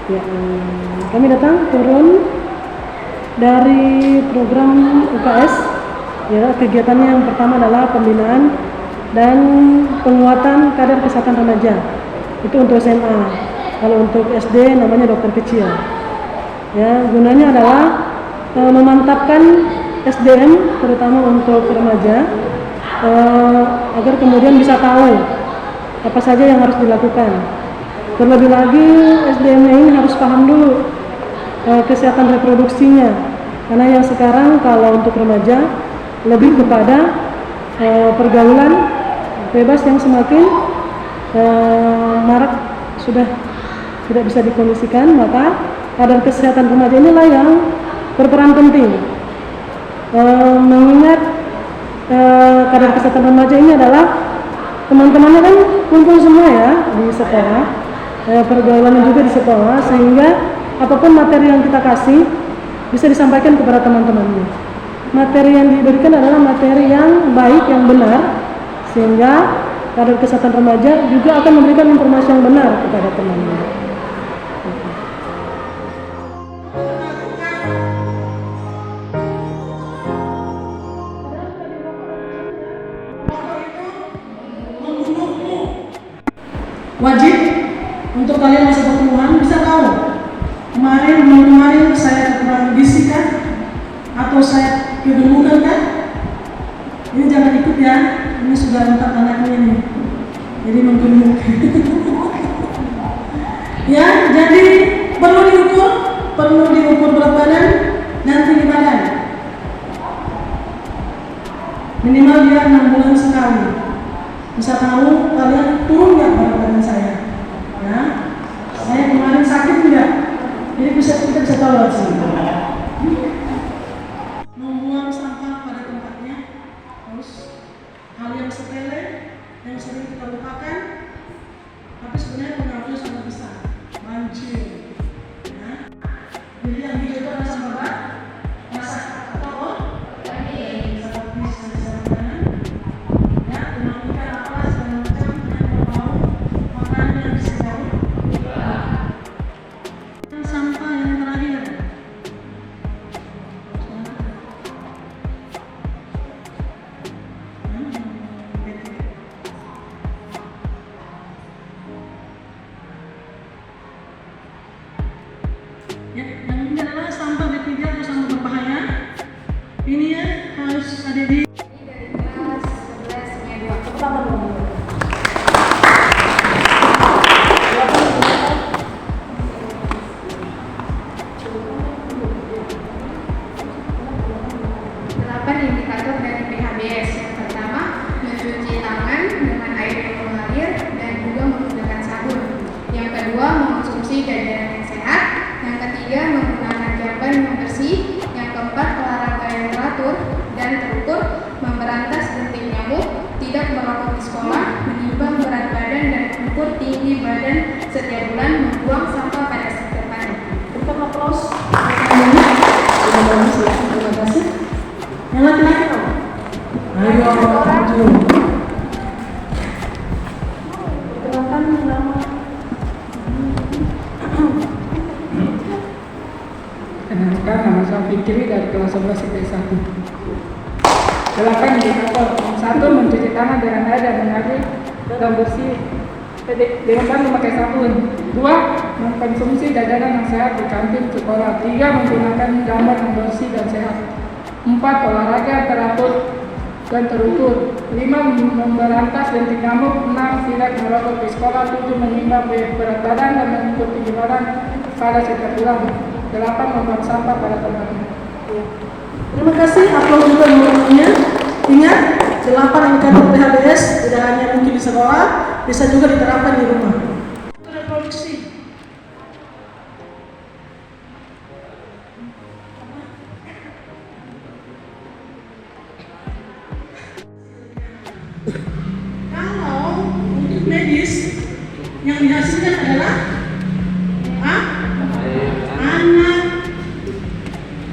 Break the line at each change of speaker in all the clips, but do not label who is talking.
Ya, kami datang turun dari program UKS. Ya, kegiatannya yang pertama adalah pembinaan dan penguatan kader kesehatan remaja. Itu untuk SMA. Kalau untuk SD namanya dokter kecil. Ya, gunanya adalah memantapkan SDM terutama untuk remaja agar kemudian bisa tahu apa saja yang harus dilakukan. Terlebih lagi SDM ini harus paham dulu kesehatan reproduksinya, karena yang sekarang kalau untuk remaja lebih kepada pergaulan bebas yang semakin marak, sudah tidak bisa dikondisikan. Maka kadar kesehatan remaja inilah yang berperan penting. Mengingat kadar kesehatan remaja ini adalah teman-temannya kan kumpul semua ya di sekolah, pergaulannya juga di sekolah, sehingga apapun materi yang kita kasih bisa disampaikan kepada teman-temannya. Materi yang diberikan adalah materi yang baik, yang benar, sehingga kadar kesehatan remaja juga akan memberikan informasi yang benar kepada temannya.
Wajib untuk kalian masa pertemuan bisa tahu kemarin saya kurang gizi kan, atau saya kegemukan kan. Ini jangan ikut ya, ini sudah 4 anaknya nih, jadi menggemuk. Ya, jadi perlu diukur berat badan dan tinggi badan. Minimal dia 6 bulan sekali. Bisa tahu kalian turun nggak berat badan saya. Ya, saya kemarin sakit nggak? Jadi kita bisa tahu dari sini. Membuang sampah pada tempatnya, terus hal yang sepele yang sering kita lupakan, tapi sebenarnya pengaruhnya sangat besar. Banjir. Ya. Jadi yang hijau itu adalah sampah basah atau apa? Ya, yang ini adalah sampah B3 atau sampah berbahaya. Ini ya harus ada di
dari kelas 11 nya 2.
pertama dulu.
Delapan indikator dari PHBS. Yang pertama, mencuci tangan dengan air yang mengalir dan juga menggunakan sabun. Yang kedua, mengonsumsi jajanan yang sehat. Yang ketiga, menggunakan jamban yang bersih. Yang keempat, olahraga yang teratur dan terukur, memberantas jentik nyamuk, tidak merokok di sekolah, menimbang berat badan dan mengukur tinggi badan setiap bulan, membuang sampah pada setiap hari.
Berikan aplaus. Terima kasih. Terima kasih. Yang laki-laki dong. Ayo maju. Perkenalkan nama.
Kenalkan, nama saya Fikri dari kelas 11 IPS 1. 8 indikator. 1. Mencuci tangan dengan air dan mengalir dan bersih dengan memakai sabun. 2. Mengkonsumsi jajanan yang sehat di kantin sekolah. 3. Menggunakan jamban yang bersih dan sehat. 4. Olahraga teratur dan terukur. 5. Memberantas jentik nyamuk. 6. Tidak merokok di sekolah. 7. Menimbang berat badan dan mengukur tinggi badan pada setiap bulan. 8. Membuang sampah pada tempatnya.
Terima kasih. Aplaus juga semuanya. Ingat, 8 indikator PHBS tidak hanya mungkin di sekolah, bisa juga diterapkan di rumah. Reproduksi. Kalau untuk medis yang dihasilkan adalah anak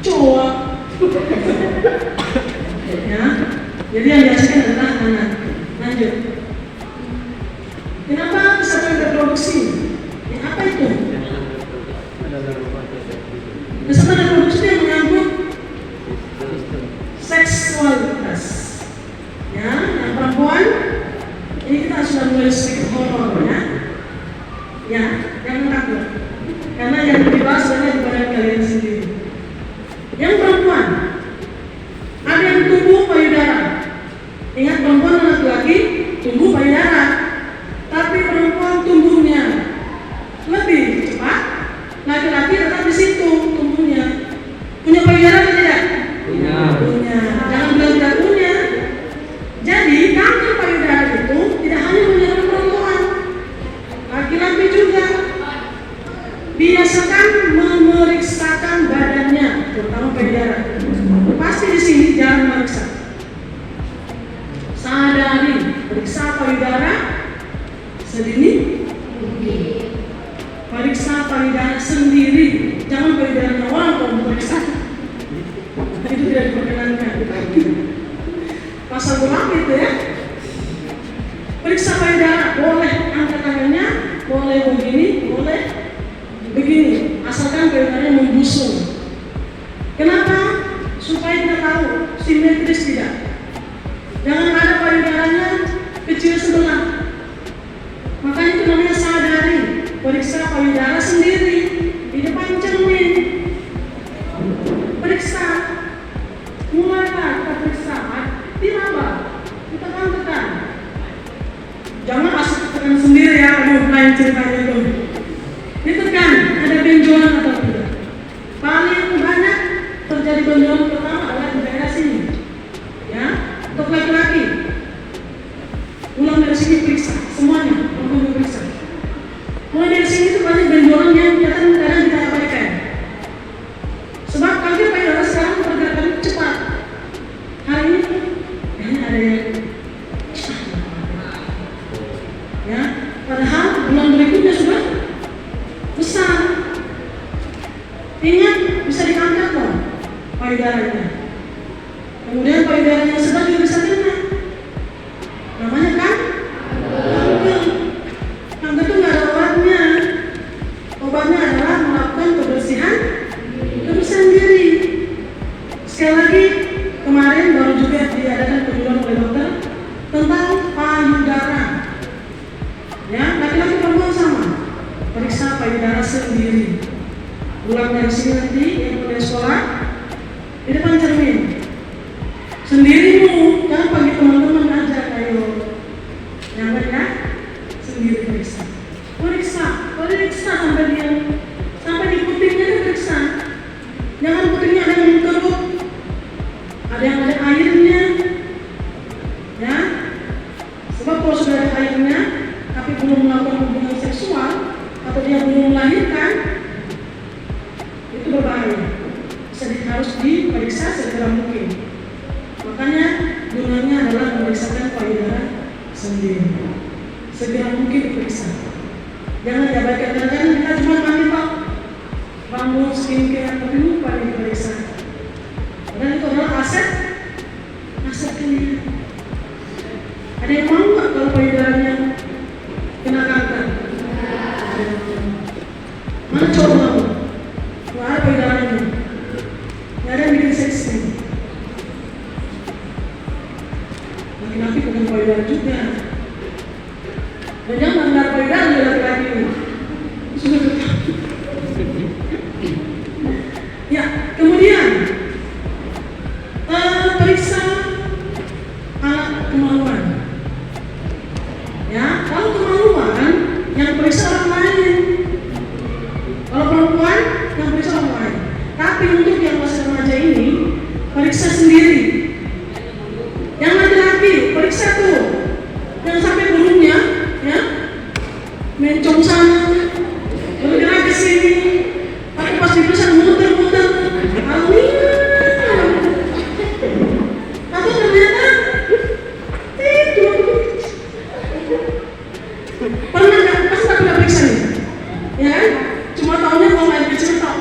cowok. Ya, jadi yang dihasilkan adalah anak. Lanjut. Kenapa bisa reproduksi? Ya, apa itu?
Kesehatan reproduksi yang menyangkut seksualitas. Ya, yang perempuan ini kita sudah mulai sedikit horor ya. Ya, jangan takut. Karena yang dibahas banyak daripada kalian sendiri. Yang perempuan, ada yang tumbuh payudara. Ingat, perempuan dan laki-laki tumbuh payudara, tapi perempuan tumbuhnya lebih cepat, laki-laki tetap di situ tumbuhnya. Punya payudara atau tidak? Punya. Jangan bilang tidak punya. Jadi kanker payudara itu tidak hanya menyerang perempuan, laki-laki juga. Biasakan memeriksakan badannya, terutama payudara. Pasti di sini jangan meriksa. Sadari, periksa payudara sedini mungkin. Periksa payudara sendiri, jangan payudaranya orang kalau periksa. Itu tidak diperkenankan. Pasal berapa itu ya? Periksa payudara, boleh angkat tangannya, boleh begini, boleh begini, asalkan payudaranya membusung. Kenapa? Supaya kita tahu simetris tidak. Jangan ada payudaranya kecil sebelah. Makanya itu namanya sadari, periksa payudara sendiri di depan cermin. Periksa, mulailah kita periksa, diraba, kita tekan. Jangan asal tekan sendiri ya, aduh lain ceritanya itu. Ditekan, ada benjolan atau tidak. Paling banyak terjadi benjolan pertama adalah di daerah sini. Ya, untuk laki-laki. Ulang dari sini periksa, semuanya, langsung diperiksa. Mulai dari sini itu banyak benjolan yang kadang-kadang kita abaikan. Sebab kanker payudara sekarang pergerakan cepat. Hari ini kayaknya ada yang ya, padahal bulan berikutnya sudah besar. Ingat, bisa diangkat loh payudaranya. Kemudian payudaranya sedang juga bisa kena. Namanya kan kanker. Kanker itu nggak ada obatnya. Obatnya adalah melakukan kebersihan diri. Sekali lagi, kemarin baru juga diadakan kejuruan oleh dokter tentang payudara. Ya, laki-laki perempuan sama. Periksa payudara sendiri. Ulang dari sini nanti yang mulai sekolah di depan cermin. Sendirimu, jangan panggil teman-teman aja, ayo. Jangan ya, sendiri periksa. Periksa sampai dia, sampai di putingnya diperiksa. Jangan putingnya ada yang mengkerut, ada yang ada airnya, ya. Sebab kalau sudah ada airnya, tapi belum melakukan hubungan seksual atau dia belum melahirkan, itu berbahaya. Harus diperiksa segera mungkin. Makanya gunanya adalah memeriksakan payudara sendiri. Segera mungkin diperiksa. Jangan diabaikan. Kadang-kadang kita cuma mandi pak, rambut, skincare, tapi lupa diperiksa. Dan itu adalah aset kalian. Ada yang mau nggak kalau payudaranya kena kanker? Mana cowok mau? Nggak ada payudaranya. Nggak ada yang bikin seksi. Laki-laki bukan payudara juga. Dan jangan mengenal payudara juga laki-laki ini. Sudah betul. Ya, kemudian periksa alat kemaluan. Ya, kalau kemaluan yang periksa orang lain. Kalau perempuan yang periksa orang lain. Tapi untuk yang masih remaja ini periksa sendiri. Yang laki-laki periksa tuh, jangan sampai burungnya, ya, mencong sana, bergerak ke sini, tapi pas diperiksa muter-muter, atau ternyata pernah nggak? Pasti tak pernah periksa nih, ya kan? Cuma tahunya kalau air kecil tau.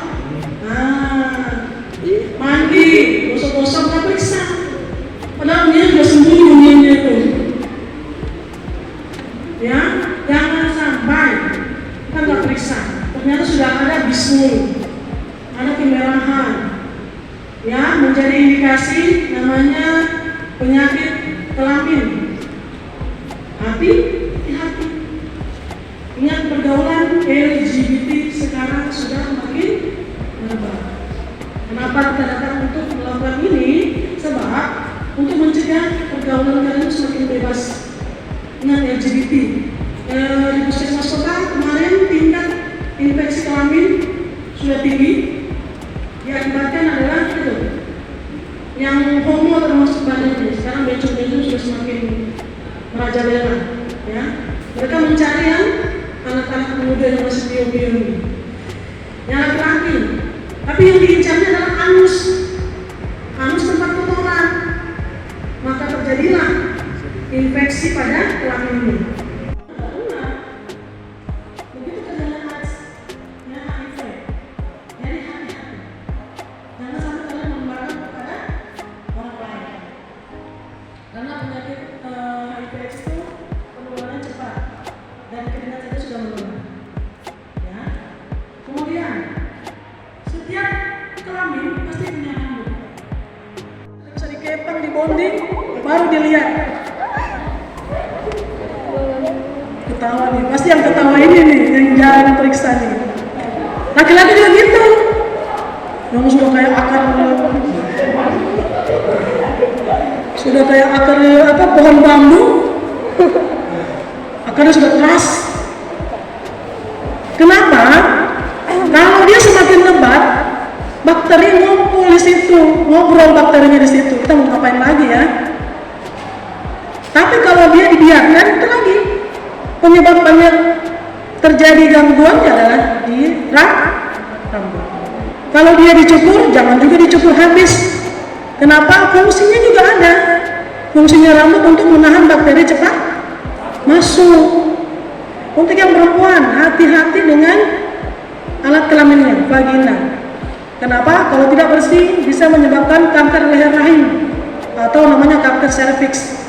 Mandi, gosok-gosok, nggak periksa. Padahal dia sudah sembunyi dunianya itu. Ya, jangan sampai kita nggak periksa. ternyata sudah ada bisul, ada kemerahan, ya, menjadi indikasi namanya penyakit kelamin. Hati-hati. Ingat, pergaulan LGBT sekarang sudah makin merebak. Kenapa kita datang untuk melakukan ini? Sebab untuk mencegah pergaulan kalian semakin bebas. Ingat, LGBT di puskesmas kota kemarin tingkat infeksi kelamin sudah tinggi. Diakibatkan adalah itu, yang homo termasuk banyak nih. Sekarang bencong-bencong sudah semakin merajalela, ya. Mereka mencari yang anak-anak muda yang masih bio-bio ini, yang laki-laki. Tapi yang diincarnya adalah anus tempat kotoran. Maka terjadilah infeksi pada kelamin ini. Begitu terjadi AIDS, ya, HIV. Jadi hati-hati. Jangan sampai kalian menyebarkan kepada orang lain. Karena penyakit HIV itu penularannya cepat dan keringat saja sudah menular. Ya. Kemudian setiap kelamin pasti punya rambut. Bisa dikepang, dibonding, baru dilihat. Ketawa nih, pasti yang ketawa ini nih yang jarang periksa nih. Laki-laki juga gitu. Yang sudah kayak akar pohon bambu, akarnya sudah keras. Kenapa? Kalau dia semakin lebat, bakteri ngumpul di situ, ngobrol bakterinya di situ. Kita mau ngapain lagi ya? Tapi kalau dia dibiarkan, itu lagi penyebab banyak terjadi gangguannya adalah di rambut. Kalau dia dicukur, jangan juga dicukur habis. Kenapa? Fungsinya juga ada. Fungsinya rambut untuk menahan bakteri cepat masuk. Untuk yang perempuan, hati-hati dengan alat kelaminnya, vagina. Kenapa? Kalau tidak bersih bisa menyebabkan kanker leher rahim atau namanya kanker serviks.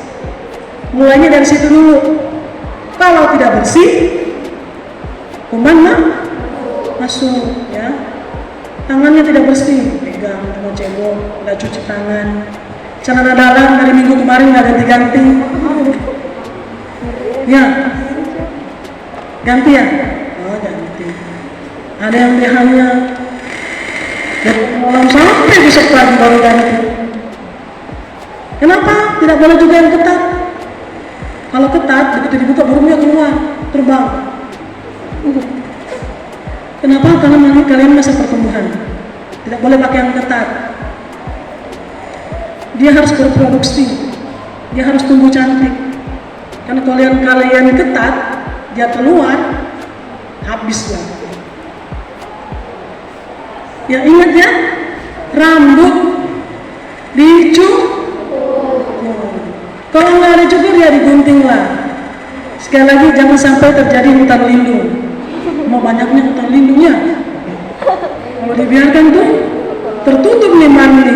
Mulainya dari situ dulu. Kalau tidak bersih, kuman masuk, ya. Tangannya tidak bersih, pegang, mau cebok, nggak cuci tangan. Celana dalam dari minggu kemarin nggak ganti-ganti. Ya, ganti ya? Oh, ganti. Ada yang BH-nya dari malam sampai besok pagi baru ganti. Kenapa? Tidak boleh juga yang ketat. Kalau ketat, begitu dibuka burungnya keluar, terbang. Kenapa? Karena kalian masa pertumbuhan. Tidak boleh pakai yang ketat. Dia harus berproduksi. Dia harus tumbuh cantik. Karena kalau kalian ketat, dia keluar, habislah. Ya ingat ya, rambut dicukur. Kalau nggak ada cukur ya digunting lah. Sekali lagi jangan sampai terjadi hutan lindung. Mau banyaknya hutan lindungnya. Kalau dibiarkan tuh tertutup nih mandi.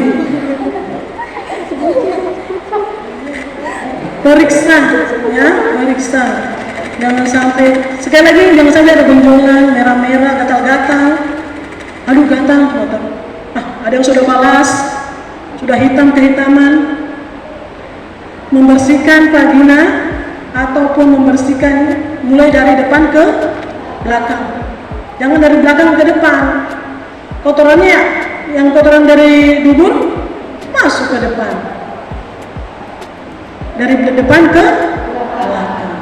Periksa, ya, periksa. Jangan sampai, sekali lagi jangan sampai ada benjolan, merah-merah, gatal-gatal. Aduh gatal. Ada yang sudah balas, sudah hitam kehitaman. Membersihkan vagina ataupun membersihkan mulai dari depan ke belakang. Jangan dari belakang ke depan. Kotorannya ya, yang kotoran dari dubur masuk ke depan. Dari depan ke belakang.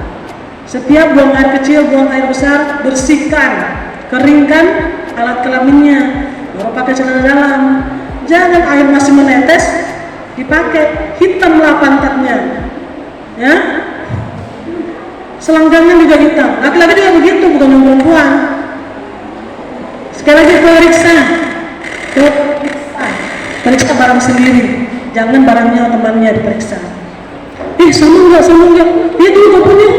Setiap buang air kecil, buang air besar, bersihkan, keringkan alat kelaminnya. Baru pakai celana dalam. Jangan air masih menetes dipakai, hitamlah pantatnya, ya. Selangkangan juga hitam. Laki-laki juga begitu, bukan yang perempuan. Sekali lagi periksa, periksa barang sendiri, jangan barangnya temannya diperiksa. Sama enggak? Dia dulu kopunya.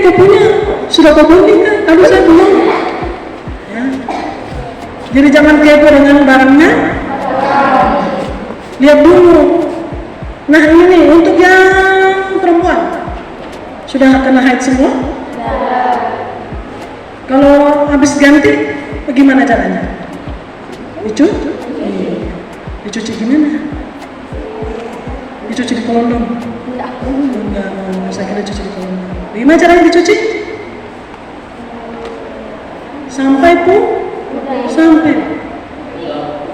Kopunya sudah kopunya kan? Aduh saya belum. Ya. Jadi jangan kepo dengan barangnya. Lihat dulu. Nah ini nih untuk yang perempuan sudah kena haid semua. Kalau habis ganti, bagaimana caranya? Dicuci? Dicuci gimana? Dicuci di kolong dong? Enggak, saya kira dicuci di kolong. Bagaimana caranya dicuci? Sampai sampai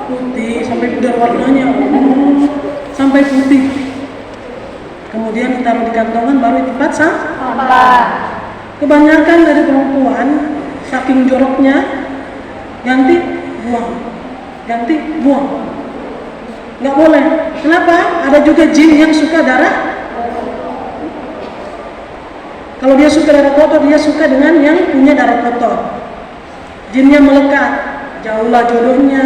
putih, sampai pudar warnanya, sampai putih. Kemudian ditaruh di kantongan, baru tempat sampah. Kebanyakan dari perempuan saking joroknya ganti buang, nggak boleh. Kenapa? Ada juga jin yang suka darah. Kalau dia suka darah kotor, dia suka dengan yang punya darah kotor. Jinnya melekat, jauhlah jodohnya,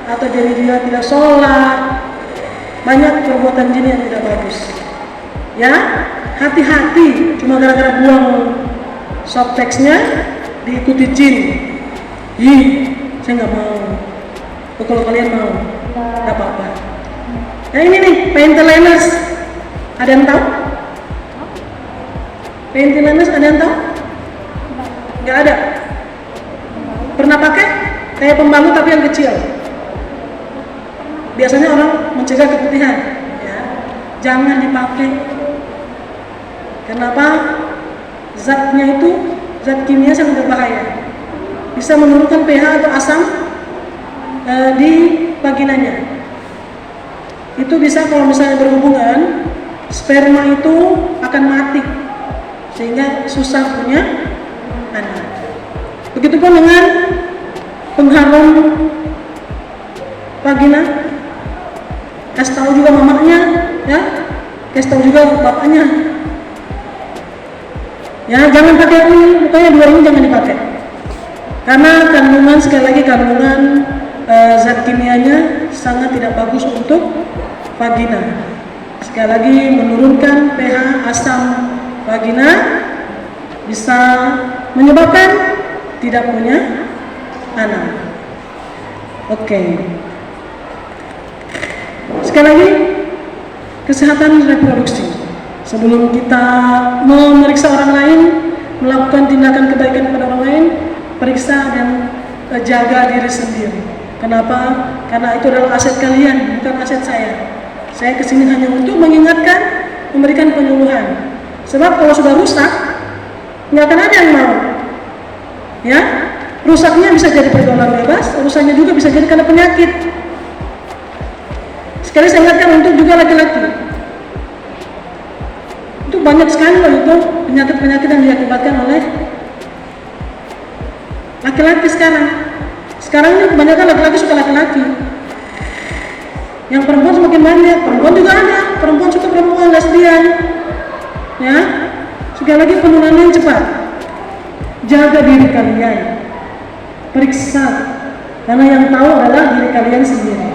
atau jadi dia tidak sholat. Banyak perbuatan jin yang tidak bagus. Ya, hati-hati. Cuma gara-gara buang softexnya diikuti jin. Saya nggak mau. Kalau kalian mau, nggak apa-apa. Nah ini nih, Penteliners. Ada yang tahu? Penteliners ada yang tahu? Nggak ada. Pernah pakai? Kayak pembalut tapi yang kecil. Biasanya orang mencegah keputihan. Ya. Jangan dipakai. Kenapa? Zatnya itu zat kimia sangat berbahaya. Bisa menurunkan pH atau asam di vaginanya. Itu bisa kalau misalnya berhubungan, sperma itu akan mati sehingga susah punya anak. Begitupun dengan pengharum vagina. Kasih tahu juga mamanya, ya. Kasih tahu juga bapaknya. Ya, jangan pakai ini, pokoknya 2 ini jangan dipakai. Karena kandungan, sekali lagi kandungan zat kimianya sangat tidak bagus untuk vagina. Sekali lagi menurunkan pH asam vagina, bisa menyebabkan tidak punya anak. Oke. Sekali lagi, kesehatan reproduksi. Sebelum kita memeriksa orang lain, melakukan tindakan kebaikan kepada orang lain, periksa dan jaga diri sendiri. Kenapa? Karena itu adalah aset kalian, bukan aset saya. Saya kesini hanya untuk mengingatkan, memberikan penyuluhan. Sebab kalau sudah rusak, nggak akan ada yang mau. Ya, rusaknya bisa jadi pergaulan bebas, rusaknya juga bisa jadi karena penyakit. Sekali saya ingatkan untuk juga laki-laki. Itu banyak sekali loh itu penyakit-penyakit yang diakibatkan oleh laki-laki sekarang. Sekarang ini kebanyakan laki-laki suka laki-laki. Yang perempuan semakin banyak, perempuan juga ada. Perempuan suka perempuan, lesbian. Ya, sekali lagi penularan yang cepat. Jaga diri kalian, periksa, karena yang tahu adalah diri kalian sendiri,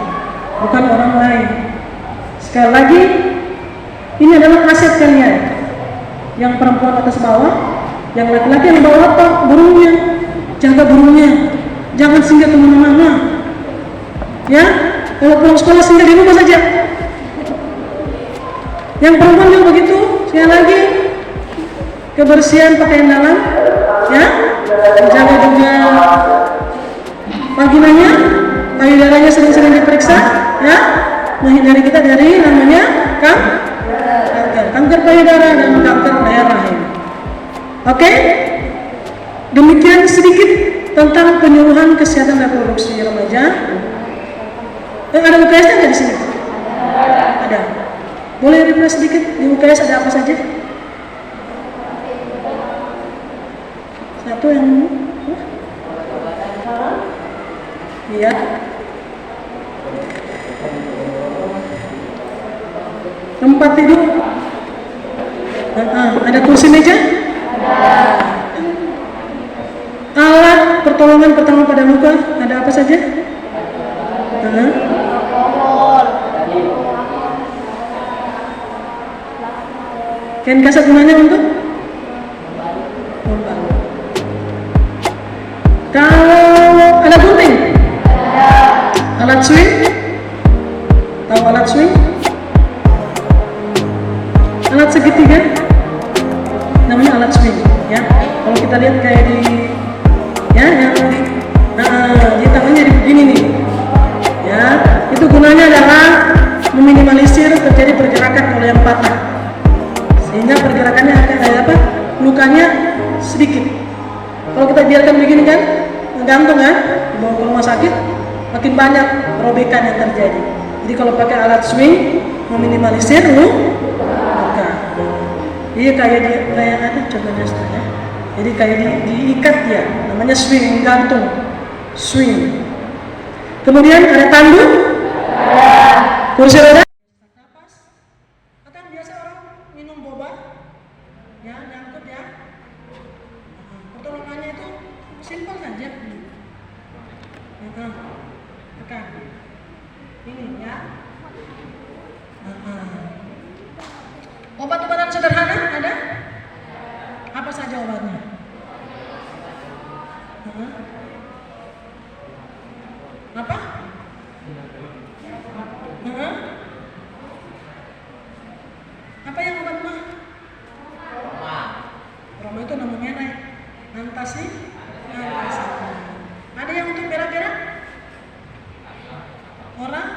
bukan orang lain. Sekali lagi, ini adalah aset kalian. Yang perempuan atas bawah, yang laki-laki yang bawah apa? Burungnya. Jaga burungnya, jangan singgah kemana-mana. Ya, kalau pulang sekolah singgah di rumah saja. Yang perempuan juga begitu. Sekali lagi, kebersihan pakaian dalam, ya, jaga juga vaginanya, payudaranya sering-sering diperiksa, ya, menghindari kita dari namanya kanker payudara dan kanker daya rahim. Oke? Demikian sedikit tentang penyuluhan kesehatan reproduksi remaja. Ada UKS-nya nggak di sini? Ada. Boleh refresh sedikit di UKS ada apa saja? Satu yang iya. Tempat tidur. Ada kursi meja? Alat pertolongan pertama pada luka ada apa saja? Kain kasat gunanya untuk? Kalau alat gunting? Alat swing? Tahu alat swing? Alat segitiga? Namanya alat swing, ya. Kalau kita lihat kayak di, ya, yang terjadi pergerakan kalau yang patah, sehingga pergerakannya akan lukanya sedikit. Kalau kita biarkan begini kan, gantung kan, dibawa ke rumah sakit, makin banyak robekan yang terjadi. Jadi kalau pakai alat swing meminimalisir luka. Iya kayak ada contohnya setengah. Jadi kayak diikat ya, namanya swing, gantung, swing. Kemudian ada tandu, kursi roda. Napas, kan biasa orang minum boba, ya nyangkut ya. Pertolongannya itu simpel saja. Tekan, ini ya. Obat-obatan sederhana ada? Apa saja obatnya? Apa? Apa yang obat mah? Roma itu nama merah. Antasi. Ada yang untuk berak-berak? Orang?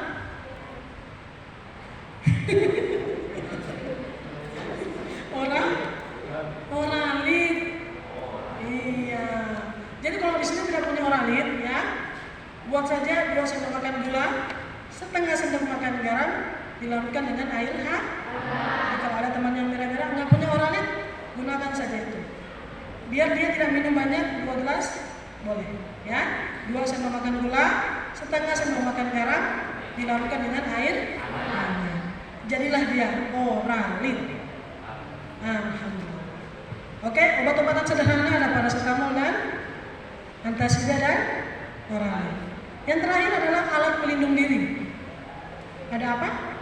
Oralit. Iya. Jadi kalau di sini tidak punya oralit ya, buat saja 2 sendok makan gula, setengah sendok makan garam, dilarutkan dengan air kalau ada teman yang merah-merah nggak punya oralit, gunakan saja itu. Biar dia tidak minum banyak, 2 gelas boleh ya. 2 sendok makan gula, setengah sendok makan garam, dilarutkan dengan air hangat. Jadilah dia oralit. Alhamdulillah. Oke, obat-obatan sederhana ada paracetamol dan antasida dan oralit. Yang terakhir adalah alat pelindung diri. Ada apa?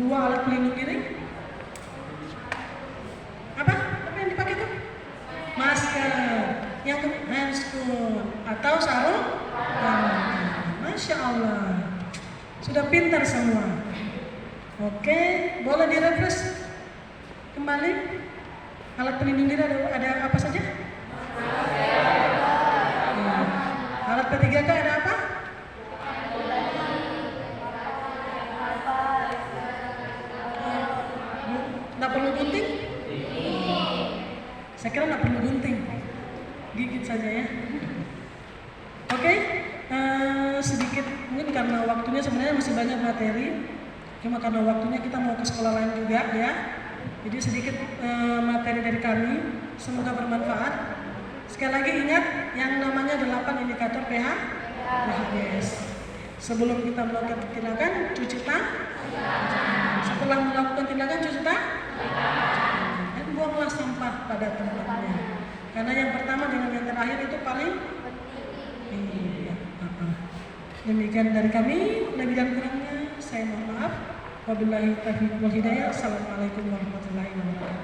2 alat pelindung diri. Apa? Apa yang dipakai itu? Masker, yang handscoon atau sarung tangan. Masya Allah, sudah pintar semua. Oke, boleh direfresh kembali. Alat pelindung diri ada apa saja? Alat P3K ada apa? Nggak perlu gunting? Saya kira nggak perlu gunting, gigit saja ya. Oke, sedikit mungkin karena waktunya sebenarnya masih banyak materi, cuma karena waktunya kita mau ke sekolah lain juga ya. Jadi sedikit materi dari kami, semoga bermanfaat. Sekali lagi ingat yang namanya 8 indikator PHBS. Sebelum kita melakukan tindakan cuci tangan, setelah melakukan tindakan cuci tangan, dan buanglah sampah pada tempatnya. Karena yang pertama dengan yang terakhir itu paling iya. Demikian dari kami, lebih dan kurangnya saya mohon maaf. Wabillahi taufiq wal hidayah. Assalamualaikum warahmatullahi wabarakatuh.